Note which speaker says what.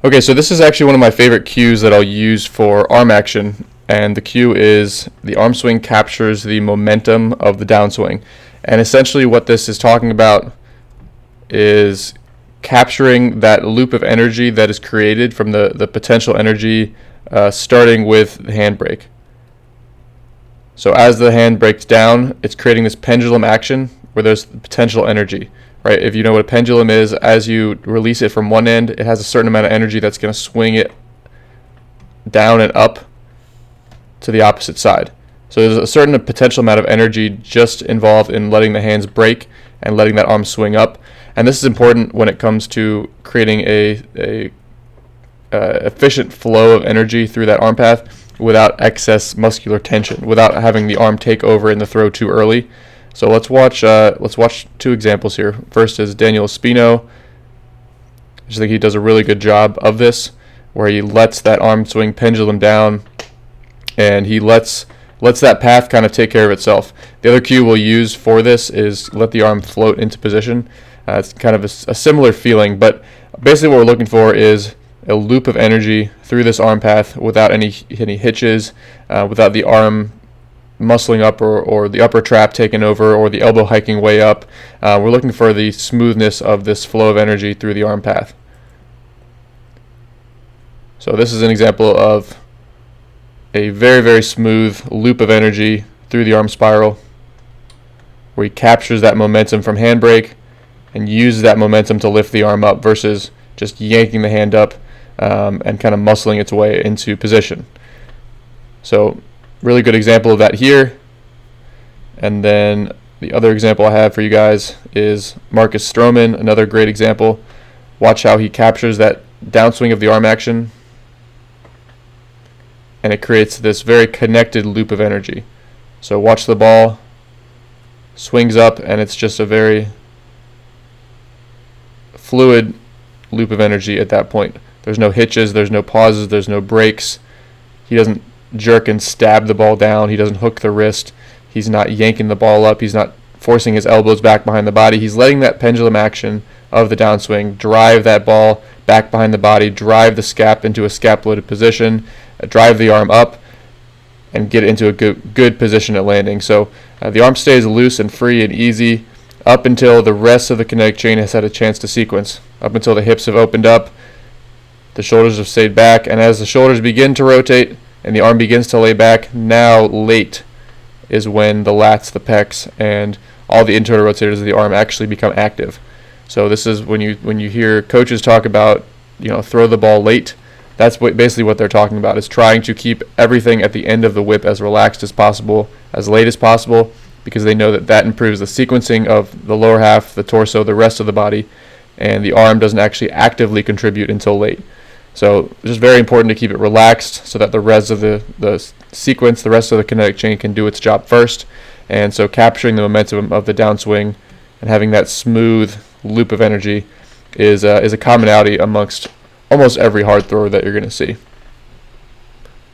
Speaker 1: Okay, so this is actually one of my favorite cues that I'll use for arm action, and the cue is the arm swing captures the momentum of the downswing. And essentially what this is talking about is capturing that loop of energy that is created from the potential energy starting with the handbrake. So as the hand breaks down, it's creating this pendulum action where there's potential energy. Right? If you know what a pendulum is, as you release it from one end, it has a certain amount of energy that's going to swing it down and up to the opposite side. So there's a certain potential amount of energy just involved in letting the hands break and letting that arm swing up. And this is important when it comes to creating a efficient flow of energy through that arm path without excess muscular tension, without having the arm take over in the throw too early. So let's watch two examples here. First is Daniel Espino. I just think he does a really good job of this, where he lets that arm swing pendulum down, and he lets that path kind of take care of itself. The other cue we'll use for this is let the arm float into position. It's kind of a similar feeling, but basically what we're looking for is a loop of energy through this arm path without any hitches, without the arm muscling up or the upper trap taking over or the elbow hiking way up. We're looking for the smoothness of this flow of energy through the arm path. So this is an example of a very, very smooth loop of energy through the arm spiral where he captures that momentum from handbrake and uses that momentum to lift the arm up versus just yanking the hand up and kind of muscling its way into position. So really good example of that here. And then the other example I have for you guys is Marcus Stroman, another great example. Watch how he captures that downswing of the arm action, and it creates this very connected loop of energy. So watch the ball swings up, and it's just a very fluid loop of energy at that point. There's no hitches, there's no pauses, there's no breaks. He doesn't jerk and stab the ball down. He doesn't hook the wrist. He's not yanking the ball up. He's not forcing his elbows back behind the body. He's letting that pendulum action of the downswing drive that ball back behind the body, drive the scap into a scap-loaded position, drive the arm up, and get it into a good position at landing. So the arm stays loose and free and easy up until the rest of the kinetic chain has had a chance to sequence, up until the hips have opened up, the shoulders have stayed back, and as the shoulders begin to rotate and the arm begins to lay back, now late is when the lats, the pecs, and all the internal rotators of the arm actually become active. So this is when you hear coaches talk about, throw the ball late. That's basically what they're talking about, is trying to keep everything at the end of the whip as relaxed as possible, as late as possible, because they know that improves the sequencing of the lower half, the torso, the rest of the body, and the arm doesn't actually actively contribute until late. So it's just very important to keep it relaxed so that the rest of the sequence, the rest of the kinetic chain can do its job first. And so capturing the momentum of the downswing and having that smooth loop of energy is a commonality amongst almost every hard thrower that you're going to see.